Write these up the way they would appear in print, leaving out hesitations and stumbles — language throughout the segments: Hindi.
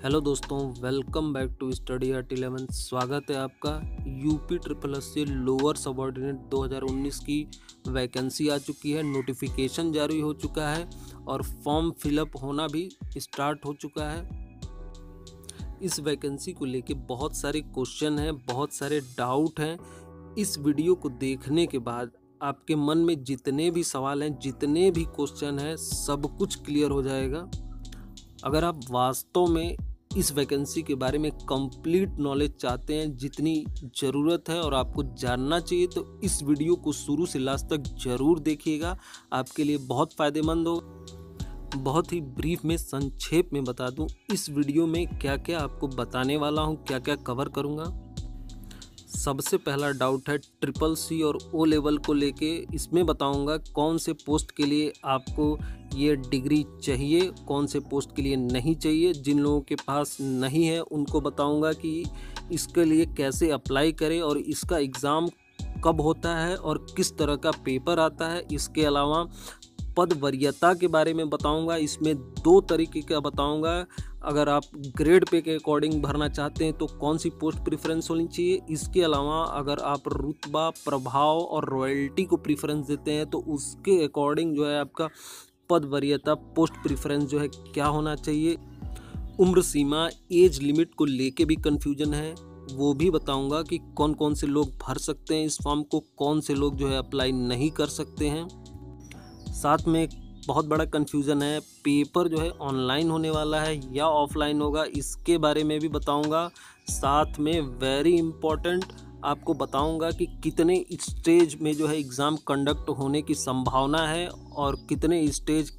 हेलो दोस्तों, welcome back to study at 11। स्वागत है आपका। यूपी ट्रिपल एस से लोअर सबऑर्डिनेट 2019 की वैकेंसी आ चुकी है, नोटिफिकेशन जारी हो चुका है और फॉर्म फिलअप होना भी स्टार्ट हो चुका है। इस वैकेंसी को लेके बहुत सारे क्वेश्चन हैं, बहुत सारे डाउट हैं। इस वीडियो को देखने के बाद आपके मन में जितने भी सवाल हैं, जितने भी क्वेश्चन हैं, सब कुछ क्लियर हो जाएगा। अगर आप वास्तव में इस वैकेंसी के बारे में कंप्लीट नॉलेज चाहते हैं, जितनी ज़रूरत है और आपको जानना चाहिए, तो इस वीडियो को शुरू से लास्ट तक ज़रूर देखिएगा। आपके लिए बहुत फ़ायदेमंद हो। बहुत ही ब्रीफ में, संक्षेप में बता दूं, इस वीडियो में क्या क्या आपको बताने वाला हूं, क्या क्या कवर करूंगा। सबसे पहला डाउट है ट्रिपल सी और ओ लेवल को लेके। इसमें बताऊंगा कौन से पोस्ट के लिए आपको ये डिग्री चाहिए, कौन से पोस्ट के लिए नहीं चाहिए। जिन लोगों के पास नहीं है उनको बताऊंगा कि इसके लिए कैसे अप्लाई करें और इसका एग्ज़ाम कब होता है और किस तरह का पेपर आता है। इसके अलावा पद वरीयता के बारे में बताऊंगा। इसमें 2 तरीके का बताऊंगा। अगर आप ग्रेड पे के अकॉर्डिंग भरना चाहते हैं तो कौन सी पोस्ट प्रेफरेंस होनी चाहिए। इसके अलावा अगर आप रुतबा, प्रभाव और रॉयल्टी को प्रेफरेंस देते हैं तो उसके अकॉर्डिंग जो है आपका पद वरीयता, पोस्ट प्रेफरेंस जो है क्या होना चाहिए। उम्र सीमा, एज लिमिट को लेके भी कन्फ्यूजन है, वो भी बताऊंगा कि कौन कौन से लोग भर सकते हैं इस फॉर्म को, कौन से लोग जो है अप्लाई नहीं कर सकते हैं। साथ में एक बहुत बड़ा कन्फ्यूज़न है, पेपर जो है ऑनलाइन होने वाला है या ऑफलाइन होगा, इसके बारे में भी बताऊंगा। साथ में वेरी इम्पोर्टेंट आपको बताऊंगा कि कितने स्टेज में जो है एग्ज़ाम कंडक्ट होने की संभावना है और कितने स्टेज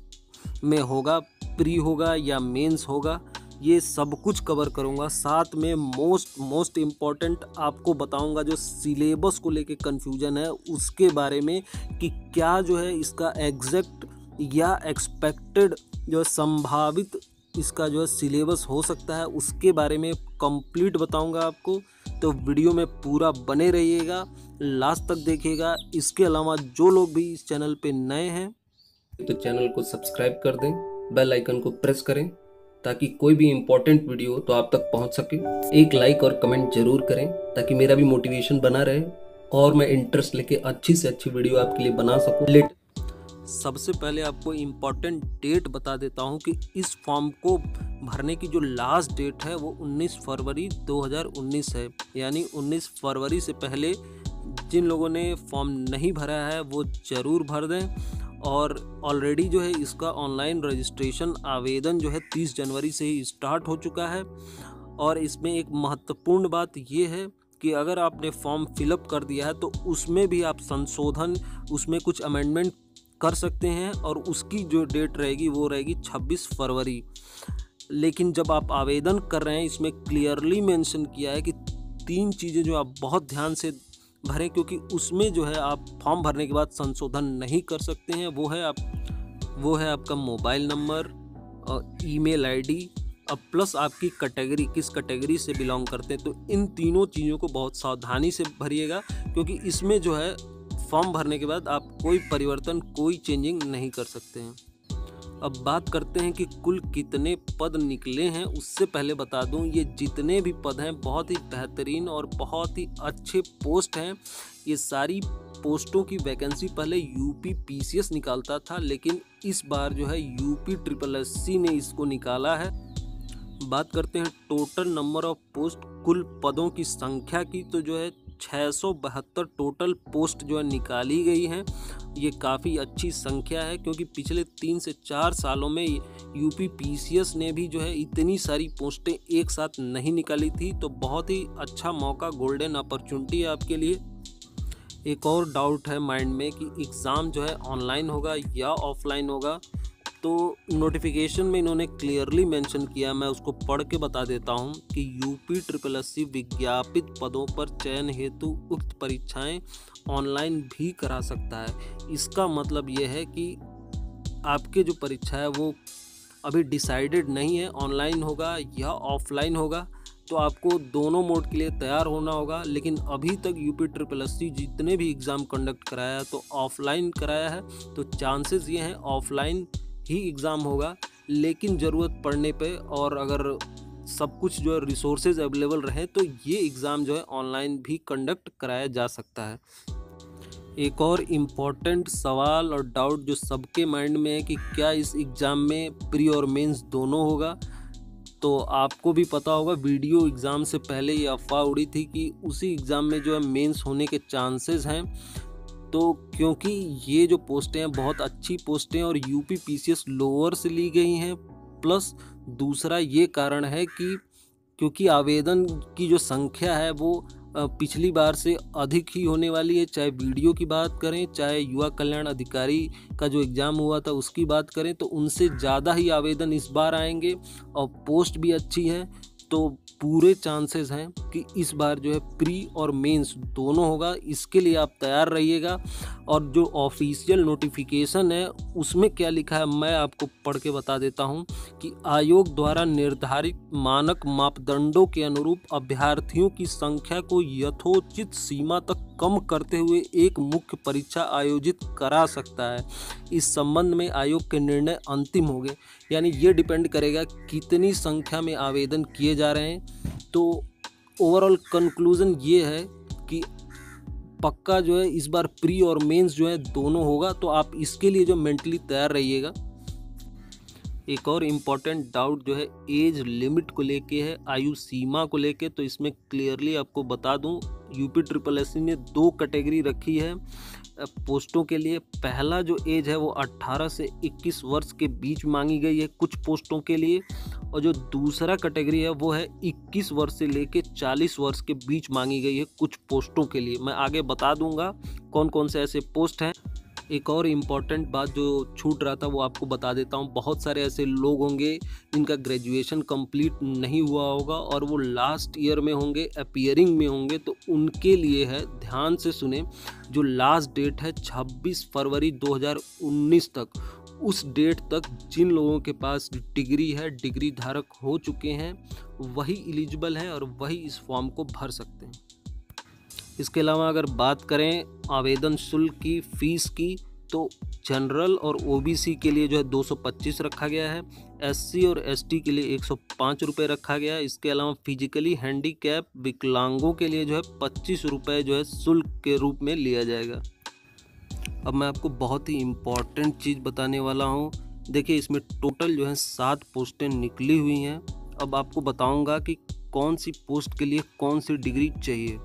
में होगा, प्री होगा या मेंस होगा, ये सब कुछ कवर करूंगा। साथ में मोस्ट इम्पॉर्टेंट आपको बताऊंगा जो सिलेबस को लेके कन्फ्यूजन है उसके बारे में, कि क्या जो है इसका एग्जैक्ट या एक्सपेक्टेड जो संभावित इसका जो है सिलेबस हो सकता है, उसके बारे में कंप्लीट बताऊंगा आपको। तो वीडियो में पूरा बने रहिएगा, लास्ट तक देखिएगा। इसके अलावा जो लोग भी इस चैनल पे नए हैं तो चैनल को सब्सक्राइब कर दें, बेल आइकन को प्रेस करें ताकि कोई भी इम्पोर्टेंट वीडियो तो आप तक पहुंच सके। एक लाइक और कमेंट जरूर करें ताकि मेरा भी मोटिवेशन बना रहे और मैं इंटरेस्ट लेके अच्छी से अच्छी वीडियो आपके लिए बना सकूं। सबसे पहले आपको इम्पोर्टेंट डेट बता देता हूं कि इस फॉर्म को भरने की जो लास्ट डेट है वो 19 फरवरी 2019 है। यानी 19 फरवरी से पहले जिन लोगों ने फॉर्म नहीं भरा है वो ज़रूर भर दें। और ऑलरेडी जो है इसका ऑनलाइन रजिस्ट्रेशन आवेदन जो है 30 जनवरी से ही स्टार्ट हो चुका है। और इसमें एक महत्वपूर्ण बात ये है कि अगर आपने फॉर्म फिलअप कर दिया है तो उसमें भी आप संशोधन, उसमें कुछ अमेंडमेंट कर सकते हैं और उसकी जो डेट रहेगी वो रहेगी 26 फरवरी। लेकिन जब आप आवेदन कर रहे हैं इसमें क्लियरली मेंशन किया है कि 3 चीज़ें जो आप बहुत ध्यान से भरें, क्योंकि उसमें जो है आप फॉर्म भरने के बाद संशोधन नहीं कर सकते हैं। वो है आपका मोबाइल नंबर और ईमेल आईडी और प्लस आपकी कैटेगरी, किस कैटेगरी से बिलोंग करते हैं। तो इन तीनों चीज़ों को बहुत सावधानी से भरिएगा, क्योंकि इसमें जो है फॉर्म भरने के बाद आप कोई परिवर्तन, कोई चेंजिंग नहीं कर सकते हैं। अब बात करते हैं कि कुल कितने पद निकले हैं। उससे पहले बता दूं, ये जितने भी पद हैं बहुत ही बेहतरीन और बहुत ही अच्छे पोस्ट हैं। ये सारी पोस्टों की वैकेंसी पहले यूपी पीसीएस निकालता था, लेकिन इस बार जो है यूपी ट्रिपल एससी ने इसको निकाला है। बात करते हैं टोटल नंबर ऑफ पोस्ट, कुल पदों की संख्या की, तो जो है 672 टोटल पोस्ट जो है निकाली गई हैं। ये काफ़ी अच्छी संख्या है, क्योंकि पिछले 3 से 4 सालों में यूपी पीसीएस ने भी जो है इतनी सारी पोस्टें एक साथ नहीं निकाली थी। तो बहुत ही अच्छा मौका, गोल्डन अपॉर्चुनिटी है आपके लिए। एक और डाउट है माइंड में कि एग्ज़ाम जो है ऑनलाइन होगा या ऑफलाइन होगा। तो नोटिफिकेशन में इन्होंने क्लियरली मेंशन किया, मैं उसको पढ़ के बता देता हूं कि यूपी ट्रिपल एससी विज्ञापित पदों पर चयन हेतु उक्त परीक्षाएं ऑनलाइन भी करा सकता है। इसका मतलब ये है कि आपके जो परीक्षा है वो अभी डिसाइडेड नहीं है, ऑनलाइन होगा या ऑफलाइन होगा। तो आपको दोनों मोड के लिए तैयार होना होगा। लेकिन अभी तक यूपी ट्रिपल एससी जितने भी एग्ज़ाम कंडक्ट कराया है तो ऑफलाइन कराया है, तो चांसेस ये हैं ऑफलाइन ही एग्ज़ाम होगा। लेकिन ज़रूरत पड़ने पे और अगर सब कुछ जो है रिसोर्सेज अवेलेबल रहे तो ये एग्ज़ाम जो है ऑनलाइन भी कंडक्ट कराया जा सकता है। एक और इम्पॉर्टेंट सवाल और डाउट जो सबके माइंड में है कि क्या इस एग्ज़ाम में प्री और मेंस दोनों होगा। तो आपको भी पता होगा वीडियो एग्ज़ाम से पहले ये अफवाह उड़ी थी कि उसी एग्ज़ाम में जो है मेंस होने के चांसेस हैं। तो क्योंकि ये जो पोस्टें हैं बहुत अच्छी पोस्टें और यूपी पीसीएस लोअर से ली गई हैं, प्लस दूसरा ये कारण है कि क्योंकि आवेदन की जो संख्या है वो पिछली बार से अधिक ही होने वाली है। चाहे वीडियो की बात करें, चाहे युवा कल्याण अधिकारी का जो एग्ज़ाम हुआ था उसकी बात करें, तो उनसे ज़्यादा ही आवेदन इस बार आएंगे और पोस्ट भी अच्छी है। तो पूरे चांसेस हैं कि इस बार जो है प्री और मेंस दोनों होगा। इसके लिए आप तैयार रहिएगा। और जो ऑफिशियल नोटिफिकेशन है उसमें क्या लिखा है मैं आपको पढ़ के बता देता हूं कि आयोग द्वारा निर्धारित मानक मापदंडों के अनुरूप अभ्यर्थियों की संख्या को यथोचित सीमा तक कम करते हुए एक मुख्य परीक्षा आयोजित करा सकता है। इस संबंध में आयोग के निर्णय अंतिम हो गए, यानी ये डिपेंड करेगा कितनी संख्या में आवेदन किए जा रहे हैं। तो ओवरऑल कंक्लूजन ये है कि पक्का जो है इस बार प्री और मेंस जो है दोनों होगा। तो आप इसके लिए जो मेंटली तैयार रहिएगा। एक और इम्पॉर्टेंट डाउट जो है एज लिमिट को लेके है, आयु सीमा को लेके। तो इसमें क्लियरली आपको बता दूं यूपी SSSC ने 2 कैटेगरी रखी है पोस्टों के लिए। पहला जो एज है वो 18 से 21 वर्ष के बीच मांगी गई है कुछ पोस्टों के लिए, और जो दूसरा कैटेगरी है वो है 21 वर्ष से लेके 40 वर्ष के बीच मांगी गई है कुछ पोस्टों के लिए। मैं आगे बता दूंगा कौन कौन से ऐसे पोस्ट हैं। एक और इम्पॉर्टेंट बात जो छूट रहा था वो आपको बता देता हूँ। बहुत सारे ऐसे लोग होंगे जिनका ग्रेजुएशन कंप्लीट नहीं हुआ होगा और वो लास्ट ईयर में होंगे, अपीयरिंग में होंगे, तो उनके लिए है, ध्यान से सुने। जो लास्ट डेट है 26 फरवरी 2019 तक, उस डेट तक जिन लोगों के पास डिग्री है, डिग्री धारक हो चुके हैं, वही एलिजिबल हैं और वही इस फॉर्म को भर सकते हैं। इसके अलावा अगर बात करें आवेदन शुल्क की, फीस की, तो जनरल और ओबीसी के लिए जो है 225 रखा गया है, एससी और एसटी के लिए 105 रुपये रखा गया है। इसके अलावा फिजिकली हैंडीकैप विकलांगों के लिए जो है 25 रुपये जो है शुल्क के रूप में लिया जाएगा। अब मैं आपको बहुत ही इम्पॉर्टेंट चीज़ बताने वाला हूँ। देखिए इसमें टोटल जो है 7 पोस्टें निकली हुई हैं। अब आपको बताऊँगा कि कौन सी पोस्ट के लिए कौन सी डिग्री चाहिए।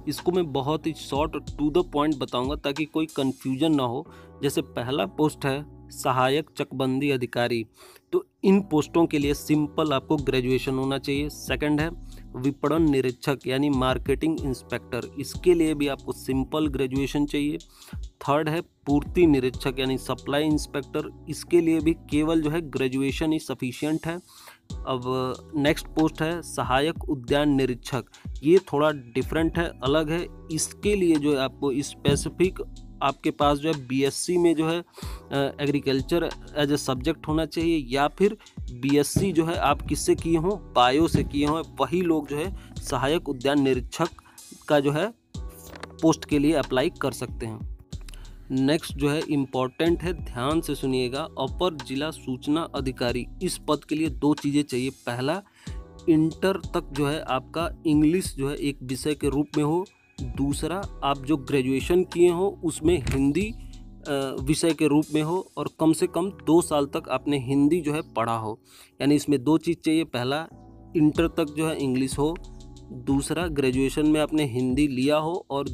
इसको मैं बहुत ही शॉर्ट और टू द पॉइंट बताऊंगा ताकि कोई कन्फ्यूजन ना हो। जैसे पहला पोस्ट है सहायक चकबंदी अधिकारी, तो इन पोस्टों के लिए सिंपल आपको ग्रेजुएशन होना चाहिए। सेकंड है विपणन निरीक्षक यानी मार्केटिंग इंस्पेक्टर, इसके लिए भी आपको सिंपल ग्रेजुएशन चाहिए। थर्ड है पूर्ति निरीक्षक यानी सप्लाई इंस्पेक्टर, इसके लिए भी केवल जो है ग्रेजुएशन ही सफिशिएंट है। अब नेक्स्ट पोस्ट है सहायक उद्यान निरीक्षक, ये थोड़ा डिफरेंट है, अलग है। इसके लिए जो है आपको स्पेसिफिक आपके पास जो है बीएससी में जो है एग्रीकल्चर एज ए सब्जेक्ट होना चाहिए, या फिर बीएससी जो है आप किससे किए हों, बायो से किए हों, वही लोग जो है सहायक उद्यान निरीक्षक का जो है पोस्ट के लिए अप्लाई कर सकते हैं। नेक्स्ट जो है इम्पॉर्टेंट है, ध्यान से सुनिएगा, अपर जिला सूचना अधिकारी, इस पद के लिए 2 चीज़ें चाहिए। पहला, इंटर तक जो है आपका इंग्लिश जो है एक विषय के रूप में हो। दूसरा, आप जो ग्रेजुएशन किए हो उसमें हिंदी विषय के रूप में हो और कम से कम 2 साल तक आपने हिंदी जो है पढ़ा हो। यानी इसमें 2 चीज़ चाहिए। पहला, इंटर तक जो है इंग्लिश हो। दूसरा, ग्रेजुएशन में आपने हिंदी लिया हो और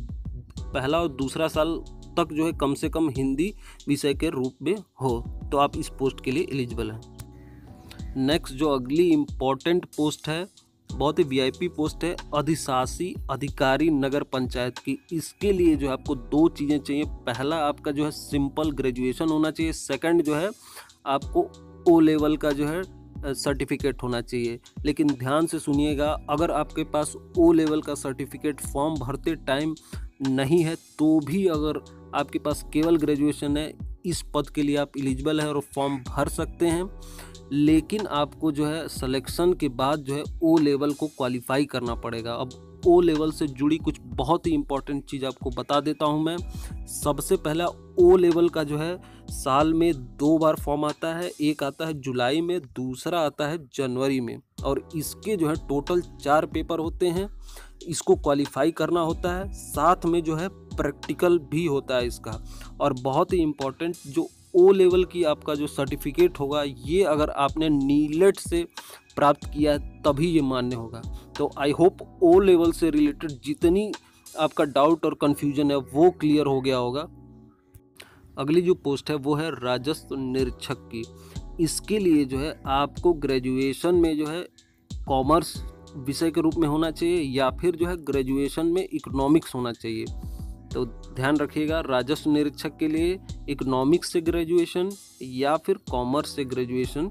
पहला और दूसरा साल तक जो है कम से कम हिंदी विषय के रूप में हो, तो आप इस पोस्ट के लिए एलिजिबल हैं। नेक्स्ट जो अगली इम्पॉर्टेंट पोस्ट है, बहुत ही वीआईपी पोस्ट है, अधिशासी अधिकारी नगर पंचायत की। इसके लिए जो है आपको 2 चीज़ें चाहिए। पहला, आपका जो है सिंपल ग्रेजुएशन होना चाहिए। सेकंड जो है आपको ओ लेवल का जो है सर्टिफिकेट होना चाहिए। लेकिन ध्यान से सुनिएगा, अगर आपके पास ओ लेवल का सर्टिफिकेट फॉर्म भरते टाइम नहीं है तो भी अगर आपके पास केवल ग्रेजुएशन है, इस पद के लिए आप एलिजिबल है और फॉर्म भर सकते हैं। लेकिन आपको जो है सिलेक्शन के बाद जो है ओ लेवल को क्वालिफाई करना पड़ेगा। अब ओ लेवल से जुड़ी कुछ बहुत ही इम्पोर्टेंट चीज़ आपको बता देता हूं मैं। सबसे पहला, ओ लेवल का जो है साल में 2 बार फॉर्म आता है, एक आता है जुलाई में, दूसरा आता है जनवरी में, और इसके जो है टोटल 4 पेपर होते हैं। इसको क्वालिफाई करना होता है, साथ में जो है प्रैक्टिकल भी होता है इसका। और बहुत ही इम्पोर्टेंट, जो ओ लेवल की आपका जो सर्टिफिकेट होगा, ये अगर आपने नीलेट से प्राप्त किया है तभी ये मान्य होगा। तो आई होप ओ लेवल से रिलेटेड जितनी आपका डाउट और कन्फ्यूजन है वो क्लियर हो गया होगा। अगली जो पोस्ट है वो है राजस्व निरीक्षक की। इसके लिए जो है आपको ग्रेजुएशन में जो है कॉमर्स विषय के रूप में होना चाहिए, या फिर जो है ग्रेजुएशन में इकोनॉमिक्स होना चाहिए। तो ध्यान रखिएगा, राजस्व निरीक्षक के लिए इकोनॉमिक्स से ग्रेजुएशन या फिर कॉमर्स से ग्रेजुएशन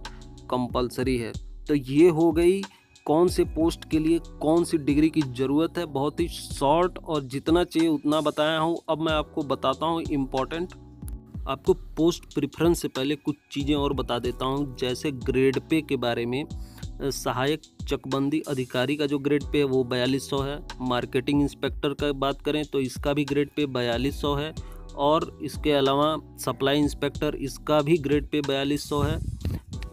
कंपलसरी है। तो ये हो गई कौन से पोस्ट के लिए कौन सी डिग्री की ज़रूरत है। बहुत ही शॉर्ट और जितना चाहिए उतना बताया हूँ। अब मैं आपको बताता हूँ इम्पोर्टेंट। आपको पोस्ट प्रेफरेंस से पहले कुछ चीज़ें और बता देता हूँ, जैसे ग्रेड पे के बारे में। सहायक चकबंदी अधिकारी का जो ग्रेड पे है वो 4200 है। मार्केटिंग इंस्पेक्टर का बात करें तो इसका भी ग्रेड पे 4200 है। और इसके अलावा सप्लाई इंस्पेक्टर, इसका भी ग्रेड पे 4200 है।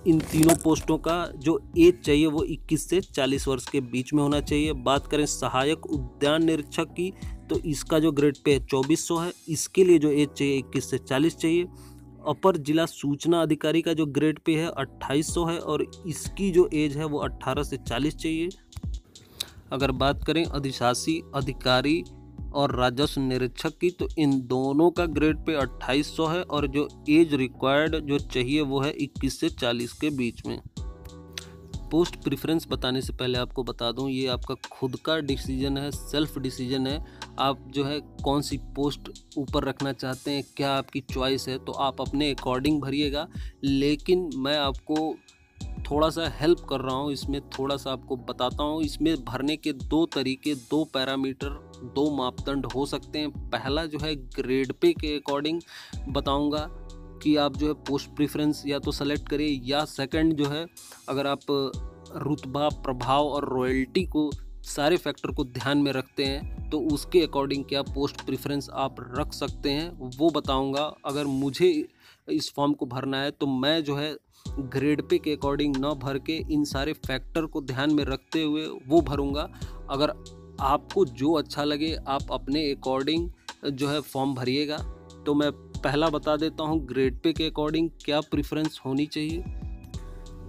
इन तीनों पोस्टों का जो एज चाहिए वो 21 से 40 वर्ष के बीच में होना चाहिए। बात करें सहायक उद्यान निरीक्षक की तो इसका जो ग्रेड पे है 2400 है। इसके लिए जो एज चाहिए 21 से 40 चाहिए। अपर जिला सूचना अधिकारी का जो ग्रेड पे है 2800 है, और इसकी जो एज है वो 18 से 40 चाहिए। अगर बात करें अधिशासी अधिकारी और राजस्व निरीक्षक की तो इन दोनों का ग्रेड पे 2800 है, और जो एज रिक्वायर्ड जो चाहिए वो है 21 से 40 के बीच में। पोस्ट प्रेफरेंस बताने से पहले आपको बता दूं, ये आपका खुद का डिसीजन है, सेल्फ डिसीजन है। आप जो है कौन सी पोस्ट ऊपर रखना चाहते हैं, क्या आपकी चॉइस है, तो आप अपने अकॉर्डिंग भरिएगा। लेकिन मैं आपको थोड़ा सा हेल्प कर रहा हूँ, इसमें थोड़ा सा आपको बताता हूँ। इसमें भरने के 2 तरीके, 2 पैरामीटर, 2 मापदंड हो सकते हैं। पहला जो है ग्रेड पे के अकॉर्डिंग बताऊँगा कि आप जो है पोस्ट प्रेफरेंस या तो सेलेक्ट करिए, या सेकंड जो है अगर आप रुतबा, प्रभाव और रॉयल्टी को, सारे फैक्टर को ध्यान में रखते हैं तो उसके अकॉर्डिंग क्या पोस्ट प्रेफरेंस आप रख सकते हैं वो बताऊंगा। अगर मुझे इस फॉर्म को भरना है तो मैं जो है ग्रेड पे के अकॉर्डिंग न भर के इन सारे फैक्टर को ध्यान में रखते हुए वो भरूंगा। अगर आपको जो अच्छा लगे आप अपने अकॉर्डिंग जो है फॉर्म भरिएगा। तो मैं पहला बता देता हूँ ग्रेड पे के अकॉर्डिंग क्या प्रेफरेंस होनी चाहिए।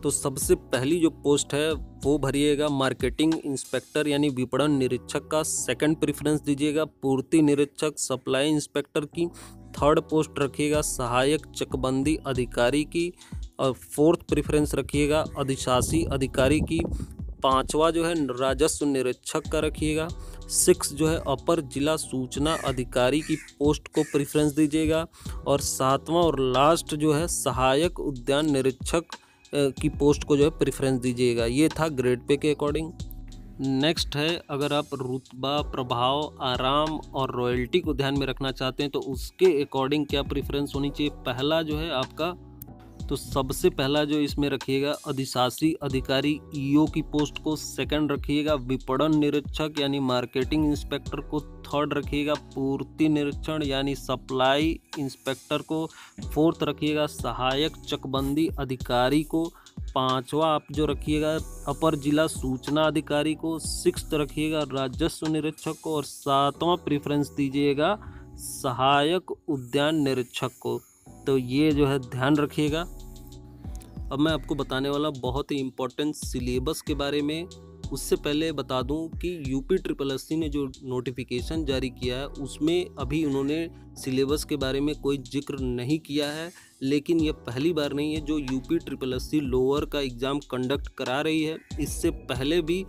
तो सबसे पहली जो पोस्ट है वो भरिएगा मार्केटिंग इंस्पेक्टर यानी विपणन निरीक्षक का। सेकंड प्रेफरेंस दीजिएगा पूर्ति निरीक्षक सप्लाई इंस्पेक्टर की। थर्ड पोस्ट रखिएगा सहायक चकबंदी अधिकारी की। और फोर्थ प्रेफरेंस रखिएगा अधिशासी अधिकारी की। पांचवा जो है राजस्व निरीक्षक का रखिएगा। 6 जो है अपर जिला सूचना अधिकारी की पोस्ट को प्रेफरेंस दीजिएगा। और 7वां और लास्ट जो है सहायक उद्यान निरीक्षक की पोस्ट को जो है प्रेफरेंस दीजिएगा। ये था ग्रेड पे के अकॉर्डिंग। नेक्स्ट है अगर आप रुतबा, प्रभाव, आराम और रॉयल्टी को ध्यान में रखना चाहते हैं तो उसके अकॉर्डिंग क्या प्रेफरेंस होनी चाहिए। पहला जो है आपका, तो सबसे पहला जो इसमें रखिएगा अधिशासी अधिकारी ईओ की पोस्ट को। सेकंड रखिएगा विपणन निरीक्षक यानी मार्केटिंग इंस्पेक्टर को। थर्ड रखिएगा पूर्ति निरीक्षण यानी सप्लाई इंस्पेक्टर को। फोर्थ रखिएगा सहायक चकबंदी अधिकारी को। पांचवा आप जो रखिएगा अपर जिला सूचना अधिकारी को। 6th रखिएगा राजस्व निरीक्षक को। और 7वां प्रेफरेंस दीजिएगा सहायक उद्यान निरीक्षक को। तो ये जो है ध्यान रखिएगा। अब मैं आपको बताने वाला बहुत ही इम्पोर्टेंट सिलेबस के बारे में। उससे पहले बता दूं कि UPSSC ने जो नोटिफिकेशन जारी किया है उसमें अभी उन्होंने सिलेबस के बारे में कोई जिक्र नहीं किया है। लेकिन ये पहली बार नहीं है जो UPSSC लोअर का एग्ज़ाम कंडक्ट करा रही है। इससे पहले भी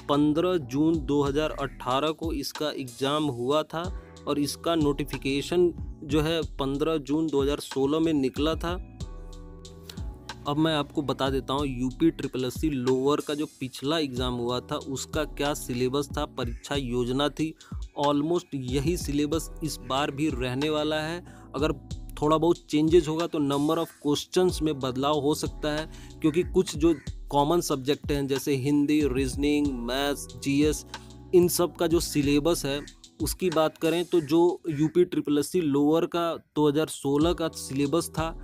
15 जून 2018 को इसका एग्ज़ाम हुआ था और इसका नोटिफिकेशन जो है 15 जून 2016 में निकला था। अब मैं आपको बता देता हूँ UPSSC लोअर का जो पिछला एग्ज़ाम हुआ था उसका क्या सिलेबस था, परीक्षा योजना थी। ऑलमोस्ट यही सिलेबस इस बार भी रहने वाला है। अगर थोड़ा बहुत चेंजेस होगा तो नंबर ऑफ क्वेश्चंस में बदलाव हो सकता है, क्योंकि कुछ जो कॉमन सब्जेक्ट हैं जैसे हिंदी, रीजनिंग, मैथ्स, जीएस, इन सब का जो सिलेबस है उसकी बात करें तो जो यूपी ट्रिपल एससी लोअर का 2016 का सिलेबस था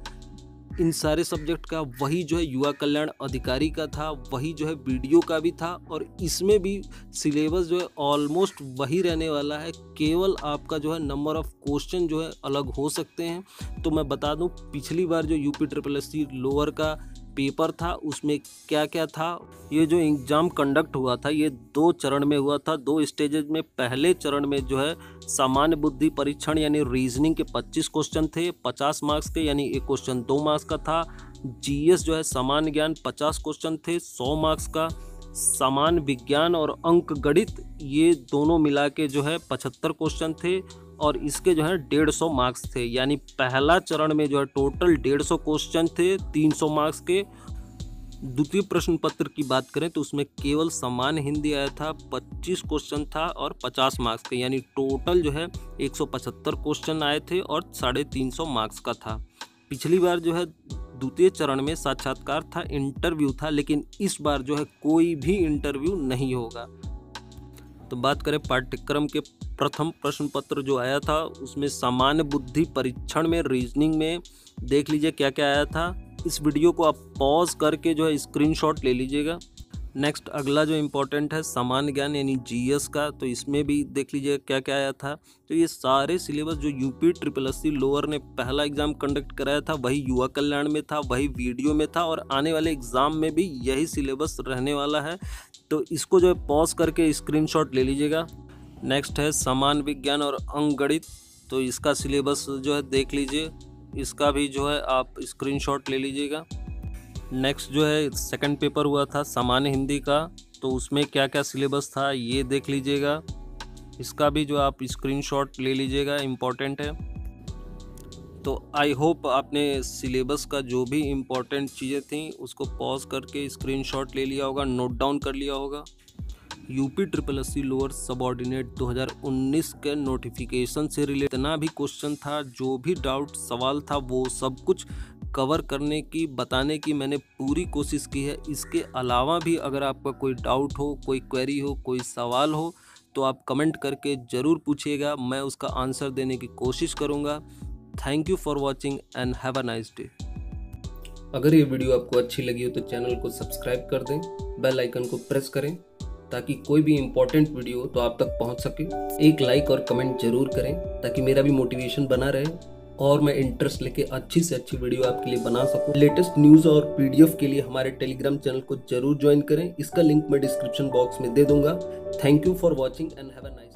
इन सारे सब्जेक्ट का, वही जो है युवा कल्याण अधिकारी का था, वही जो है वीडियो का भी था, और इसमें भी सिलेबस जो है ऑलमोस्ट वही रहने वाला है। केवल आपका जो है नंबर ऑफ क्वेश्चन जो है अलग हो सकते हैं। तो मैं बता दूं, पिछली बार जो यूपी ट्रिपल एससी लोअर का पेपर था उसमें क्या क्या था। ये जो एग्ज़ाम कंडक्ट हुआ था ये 2 चरण में हुआ था, 2 स्टेजेस में। पहले चरण में जो है सामान्य बुद्धि परीक्षण यानी रीजनिंग के 25 क्वेश्चन थे 50 मार्क्स के, यानी एक क्वेश्चन 2 मार्क्स का था। जीएस जो है सामान्य ज्ञान 50 क्वेश्चन थे 100 मार्क्स का। सामान्य विज्ञान और अंक गणित ये दोनों मिला के जो है 75 क्वेश्चन थे और इसके जो है 150 मार्क्स थे। यानी पहला चरण में जो है टोटल 150 क्वेश्चन थे 300 मार्क्स के। द्वितीय प्रश्न पत्र की बात करें तो उसमें केवल सामान्य हिंदी आया था, 25 क्वेश्चन था और 50 मार्क्स के, यानी टोटल जो है 175 क्वेश्चन आए थे और 350 मार्क्स का था। पिछली बार जो है द्वितीय चरण में साक्षात्कार था, इंटरव्यू था, लेकिन इस बार जो है कोई भी इंटरव्यू नहीं होगा। तो बात करें पाठ्यक्रम के प्रथम प्रश्न पत्र जो आया था उसमें सामान्य बुद्धि परीक्षण में रीजनिंग में देख लीजिए क्या क्या आया था। इस वीडियो को आप पॉज करके जो है स्क्रीनशॉट ले लीजिएगा। नेक्स्ट अगला जो इम्पोर्टेंट है सामान्य ज्ञान यानी जीएस का, तो इसमें भी देख लीजिए क्या क्या आया था। तो ये सारे सिलेबस जो यूपी ट्रिपल एससी लोअर ने पहला एग्जाम कंडक्ट कराया था वही युवा कल्याण में था, वही वीडियो में था, और आने वाले एग्ज़ाम में भी यही सिलेबस रहने वाला है। तो इसको जो है पॉज करके स्क्रीनशॉट ले लीजिएगा। नेक्स्ट है सामान्य विज्ञान और अंकगणित, तो इसका सिलेबस जो है देख लीजिए, इसका भी जो है आप स्क्रीनशॉट ले लीजिएगा। नेक्स्ट जो है सेकंड पेपर हुआ था सामान्य हिंदी का, तो उसमें क्या क्या सिलेबस था ये देख लीजिएगा, इसका भी जो आप स्क्रीनशॉट ले लीजिएगा, इम्पोर्टेंट है। तो आई होप आपने सिलेबस का जो भी इम्पोर्टेंट चीज़ें थी उसको पॉज करके स्क्रीनशॉट ले लिया होगा, नोट डाउन कर लिया होगा। UP triple SC lower subordinate 2019 के नोटिफिकेशन से रिलेटेड जितना भी क्वेश्चन था, जो भी डाउट सवाल था, वो सब कुछ कवर करने की, बताने की मैंने पूरी कोशिश की है। इसके अलावा भी अगर आपका कोई डाउट हो, कोई क्वेरी हो, कोई सवाल हो तो आप कमेंट करके ज़रूर पूछिएगा, मैं उसका आंसर देने की कोशिश करूँगा। Thank you for watching and have a nice day. अगर ये वीडियो आपको अच्छी लगी हो तो चैनल को सब्सक्राइब कर दें, बेल आइकन को प्रेस करें ताकि कोई भी इम्पोर्टेंट वीडियो हो तो आप तक पहुंच सके। एक लाइक और कमेंट जरूर करें ताकि मेरा भी मोटिवेशन बना रहे और मैं इंटरेस्ट लेके अच्छी से अच्छी वीडियो आपके लिए बना सकूं। लेटेस्ट न्यूज़ और पीडीएफ के लिए हमारे टेलीग्राम चैनल को जरूर ज्वाइन करें, इसका लिंक मैं डिस्क्रिप्शन बॉक्स में दे दूंगा। Thank you for watching and have a nice